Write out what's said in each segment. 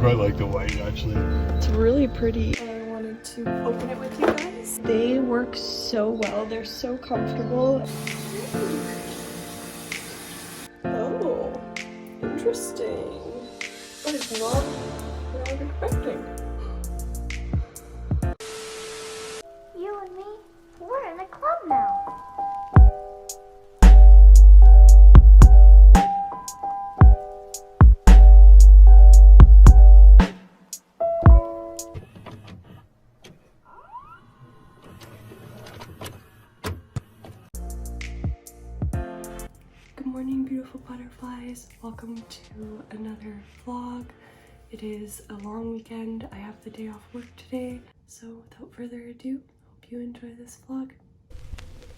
quite like the white actually. It's really pretty. I wanted to open it with you guys. They work so well. They're so comfortable. Oh, interesting. That is not what I was expecting. You and me, we're in a club now. Good morning, beautiful butterflies. Welcome to another vlog. It is a long weekend. I have the day off work today. So without further ado, hope you enjoy this vlog.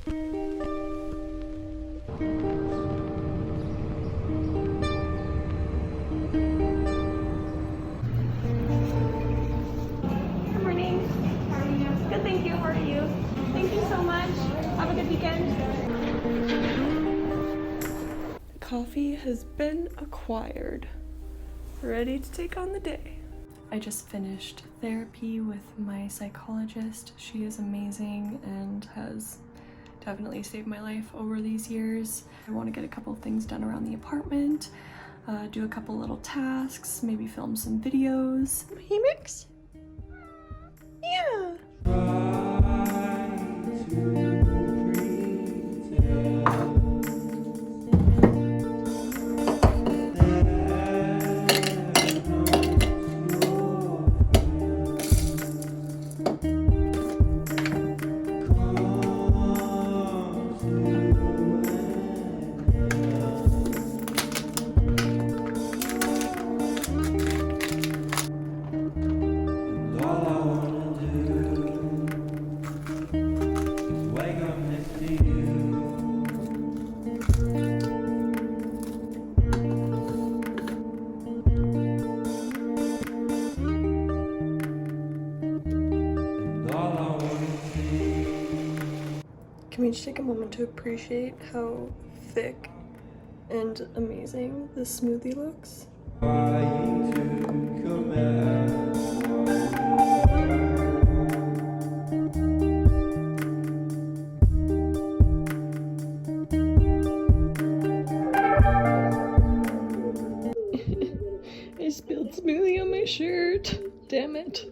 Good morning. How are you? Good, thank you. How are you? Thank you so much. Have a good weekend. Coffee has been acquired. Ready to take on the day. I just finished therapy with my psychologist. She is amazing and has definitely saved my life over these years. I want to get a couple of things done around the apartment, do a couple little tasks, maybe film some videos. Hey Mix? Yeah. Can we just take a moment to appreciate how thick and amazing this smoothie looks? I spilled smoothie on my shirt. Damn it.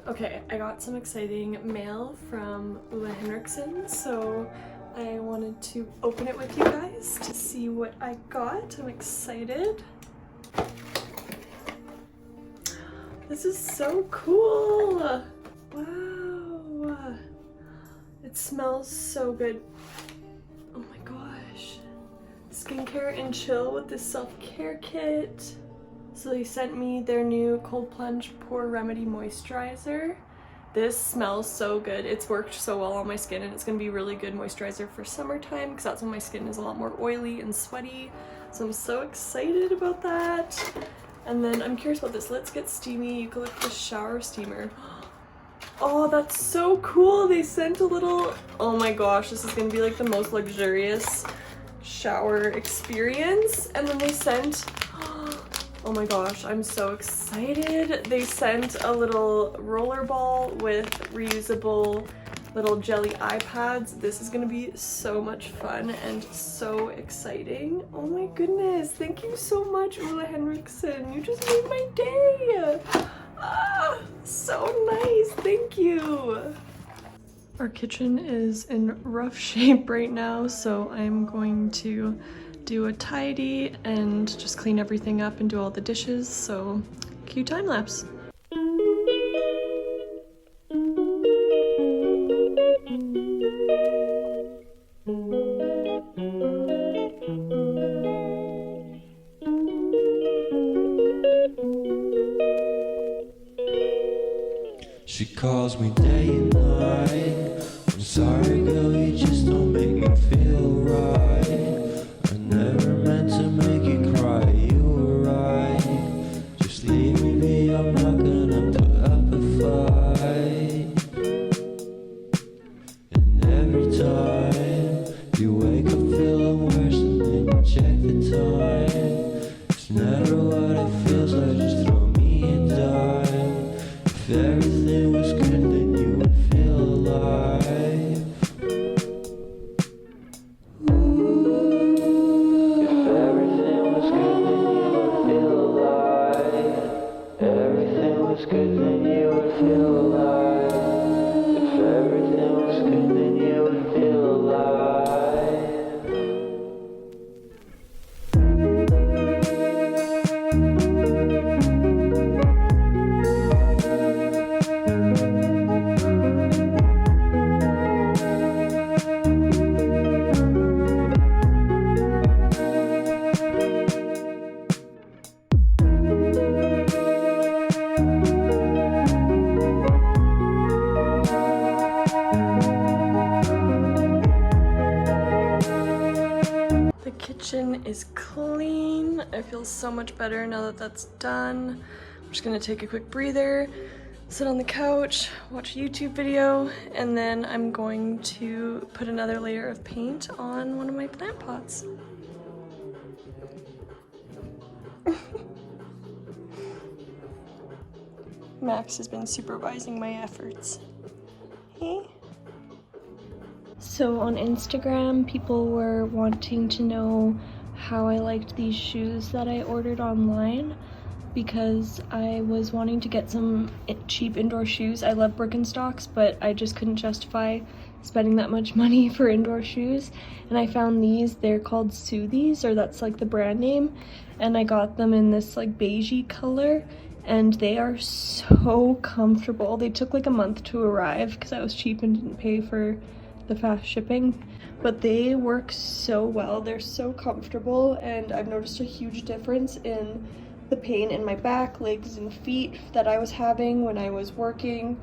Okay, I got some exciting mail from Ole Henriksen, so I wanted to open it with you guys to see what I got. I'm excited. This is so cool! Wow! It smells so good. Oh my gosh. Skincare and chill with this self-care kit. So they sent me their new Cold Plunge Pore Remedy Moisturizer. This smells so good. It's worked so well on my skin and it's going to be really good moisturizer for summertime because that's when my skin is a lot more oily and sweaty. So I'm so excited about that. And then I'm curious about this Let's Get Steamy Eucalyptus Shower Steamer. Oh, that's so cool. They sent a little, oh my gosh, this is going to be like the most luxurious shower experience. And then they sent, oh my gosh, I'm so excited. They sent a little roller ball with reusable little jelly eye pads. This is gonna be so much fun and so exciting. Oh my goodness, thank you so much, Ole Henriksen. You just made my day. Ah, so nice, thank you. Our kitchen is in rough shape right now, so I'm going to do a tidy and just clean everything up and do all the dishes, so cue time lapse. She calls me day and night. I'm sorry girl, you just don't make me feel every time you wake up feeling worse and then you check the time. It's never what it feels like, just throw me a dime. If everything was good then you would feel alive. If everything was good then you would feel alive. Everything was good then you would feel alive. If everything was good then you would feel alive. The kitchen is clean. I feel so much better now that that's done. I'm just gonna take a quick breather, sit on the couch, watch a YouTube video, and then I'm going to put another layer of paint on one of my plant pots. Max has been supervising my efforts. Hey? So on Instagram, people were wanting to know how I liked these shoes that I ordered online because I was wanting to get some cheap indoor shoes. I love Birkenstocks, but I just couldn't justify spending that much money for indoor shoes. And I found these, they're called Soothies, or that's like the brand name. And I got them in this like beigey color, and they are so comfortable. They took like a month to arrive because I was cheap and didn't pay for the fast shipping, but they work so well. They're so comfortable, and I've noticed a huge difference in the pain in my back, legs, and feet that I was having when I was working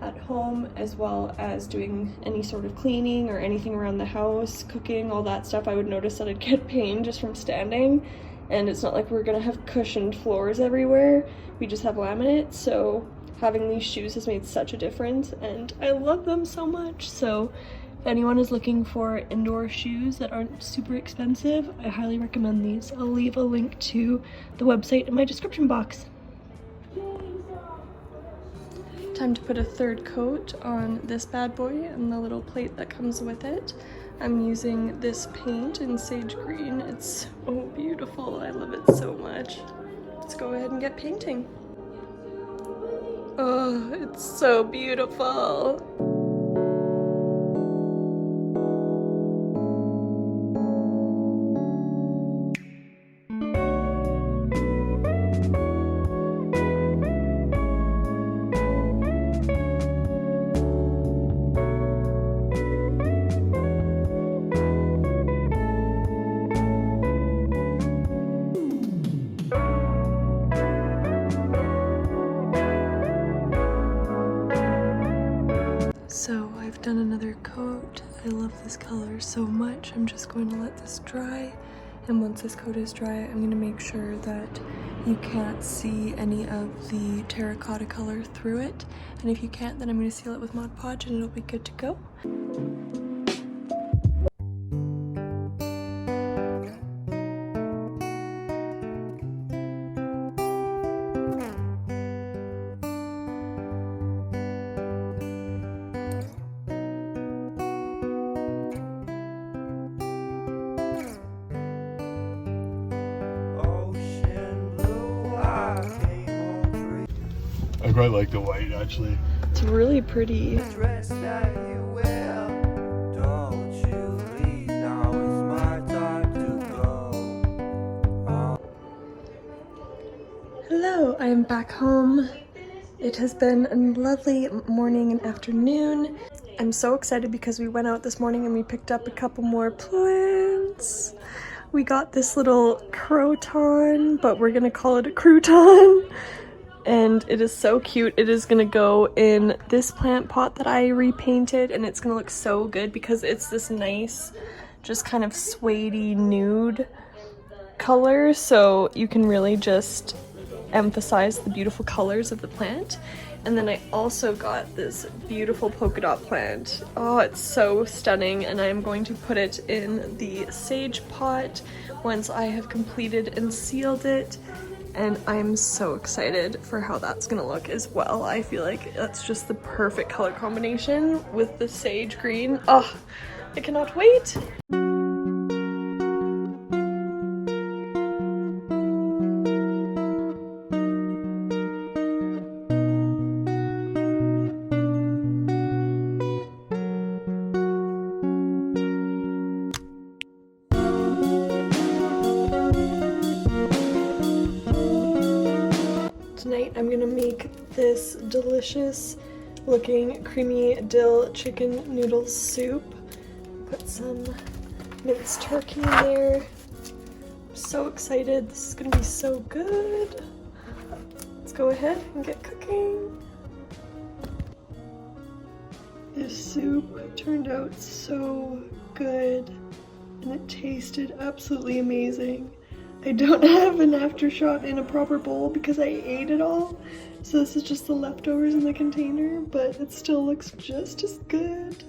at home, as well as doing any sort of cleaning or anything around the house, cooking, all that stuff. I would notice that I'd get pain just from standing, and it's not like we're gonna have cushioned floors everywhere. We just have laminate, so having these shoes has made such a difference, and I love them so much. So if anyone is looking for indoor shoes that aren't super expensive, I highly recommend these. I'll leave a link to the website in my description box. Time to put a third coat on this bad boy and the little plate that comes with it. I'm using this paint in sage green. It's so beautiful. I love it so much. Let's go ahead and get painting. Oh, it's so beautiful. So I've done another coat. I love this color so much. I'm just going to let this dry, and once this coat is dry, I'm going to make sure that you can't see any of the terracotta color through it, and if you can't, then I'm going to seal it with Mod Podge and it'll be good to go. I quite like the white, actually. It's really pretty. Hello, I am back home. It has been a lovely morning and afternoon. I'm so excited because we went out this morning and we picked up a couple more plants. We got this little croton, but we're gonna call it a crouton. And it is so cute. It is gonna go in this plant pot that I repainted, and it's gonna look so good because it's this nice, just kind of suede-y nude color, so you can really just emphasize the beautiful colors of the plant. And then I also got this beautiful polka dot plant. Oh, it's so stunning, and I'm going to put it in the sage pot once I have completed and sealed it. And I'm so excited for how that's gonna look as well. I feel like that's just the perfect color combination with the sage green. Oh, I cannot wait. Tonight I'm gonna make this delicious looking creamy dill chicken noodle soup. Put some minced turkey in there. I'm so excited. This is gonna be so good. Let's go ahead and get cooking. This soup turned out so good and it tasted absolutely amazing. I don't have an aftershot in a proper bowl because I ate it all, so this is just the leftovers in the container, but it still looks just as good.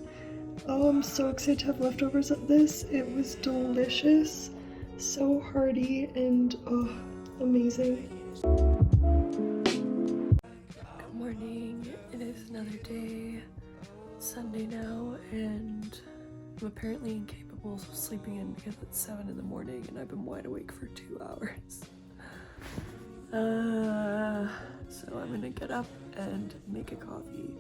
Oh, I'm so excited to have leftovers of this. It was delicious, so hearty, and oh, amazing. Good morning. It is another day, Sunday now, and I'm apparently incapable of sleeping in because it's 7 in the morning and I've been wide awake for 2 hours. So I'm gonna get up and make a coffee.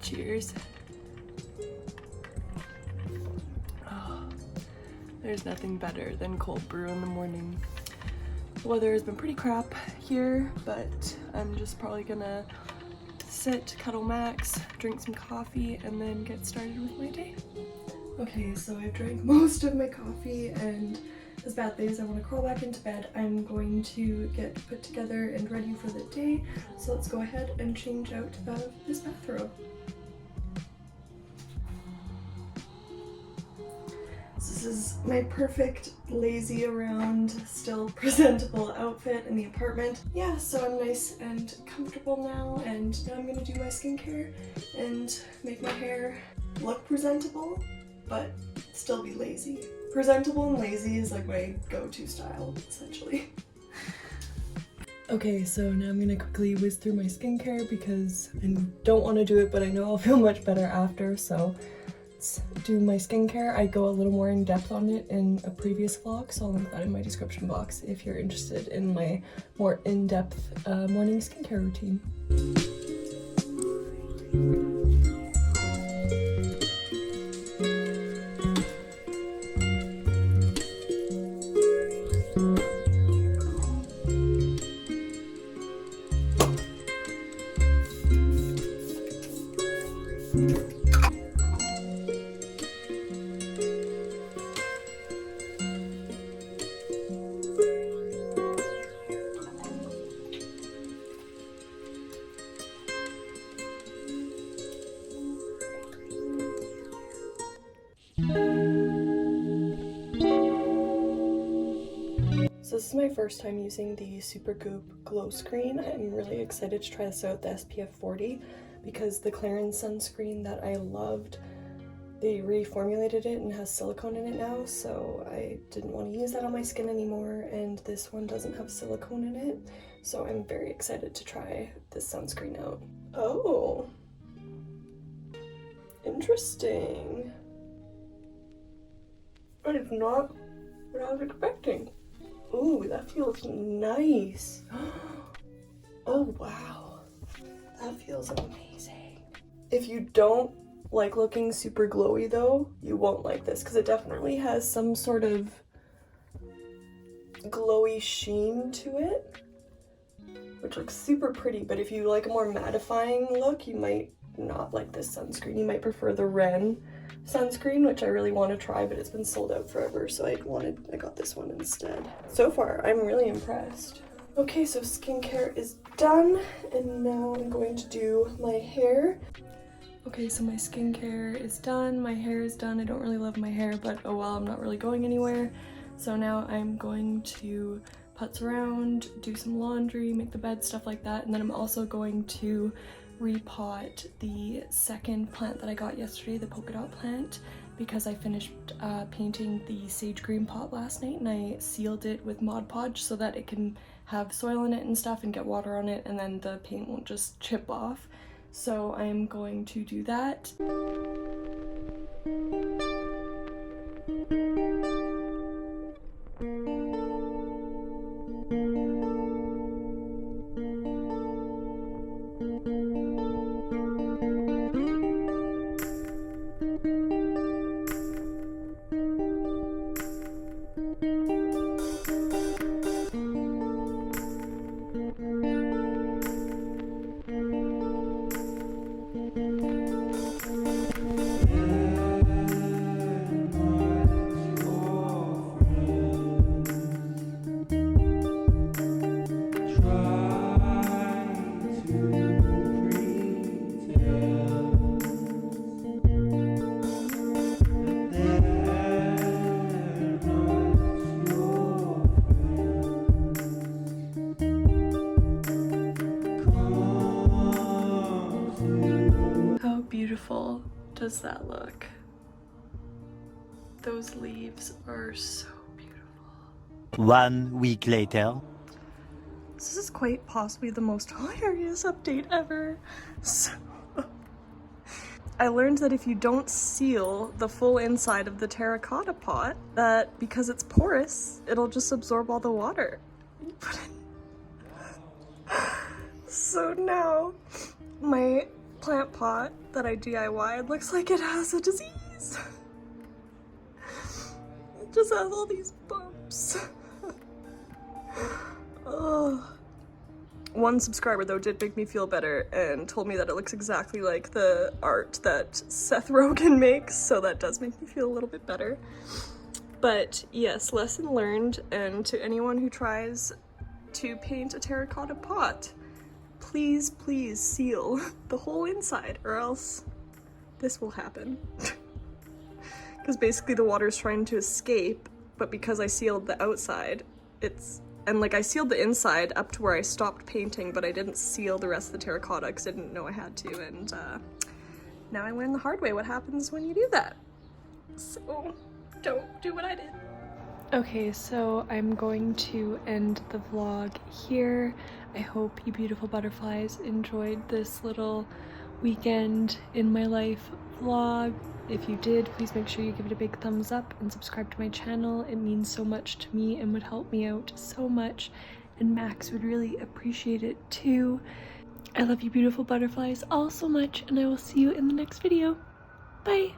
Cheers. Oh, there's nothing better than cold brew in the morning. The weather has been pretty crap here, but I'm just probably gonna sit, cuddle Max, drink some coffee, and then get started with my day. Okay, so I've drank most of my coffee, and as bad as I want to crawl back into bed, I'm going to get put together and ready for the day. So let's go ahead and change out of this bathrobe. This is my perfect lazy around, still presentable outfit in the apartment. Yeah, so I'm nice and comfortable now, and now I'm gonna do my skincare and make my hair look presentable, but still be lazy. Presentable and lazy is like my go-to style, essentially. Okay, so now I'm gonna quickly whiz through my skincare because I don't want to do it, but I know I'll feel much better after, so let's do my skincare. I go a little more in depth on it in a previous vlog, so I'll link that in my description box if you're interested in my more in-depth morning skincare routine. So this is my first time using the Supergoop Glow Screen. I'm really excited to try this out, the SPF 40, because the Clarins sunscreen that I loved, they reformulated it and has silicone in it now, so I didn't want to use that on my skin anymore, and this one doesn't have silicone in it, so I'm very excited to try this sunscreen out. Oh, interesting. I did not what I was expecting. Ooh, that feels nice. Oh wow, that feels amazing. If you don't like looking super glowy though, you won't like this because it definitely has some sort of glowy sheen to it, which looks super pretty. But if you like a more mattifying look, you might not like this sunscreen. You might prefer the Ren sunscreen, which I really want to try, but it's been sold out forever, so I got this one instead. So far, I'm really impressed. Okay, so skincare is done, and now I'm going to do my hair. Okay, so my skincare is done, my hair is done. I don't really love my hair, but oh well, I'm not really going anywhere. So now I'm going to putz around, do some laundry, make the bed, stuff like that, and then I'm also going to repot the second plant that I got yesterday, the polka dot plant, because I finished painting the sage green pot last night and I sealed it with Mod Podge so that it can have soil in it and stuff and get water on it, and then the paint won't just chip off. So I'm going to do that. How beautiful does that look? Those leaves are so beautiful. 1 week later. This is quite possibly the most hilarious update ever. So, I learned that if you don't seal the full inside of the terracotta pot, that because it's porous, it'll just absorb all the water. So now, my plant pot that I DIY'd looks like it has a disease. It just has all these bumps. Oh. One subscriber though did make me feel better and told me that it looks exactly like the art that Seth Rogen makes, so that does make me feel a little bit better. But yes, lesson learned, and to anyone who tries to paint a terracotta pot, please, please seal the whole inside or else this will happen. Because basically the water is trying to escape, but because I sealed the outside, and like I sealed the inside up to where I stopped painting, but I didn't seal the rest of the terracotta because I didn't know I had to, and now I learned the hard way what happens when you do that. So don't do what I did. Okay, so I'm going to end the vlog here. I hope you beautiful butterflies enjoyed this little weekend in my life vlog. If you did, please make sure you give it a big thumbs up and subscribe to my channel. It means so much to me and would help me out so much, and Max would really appreciate it too. I love you beautiful butterflies all so much, and I will see you in the next video. Bye!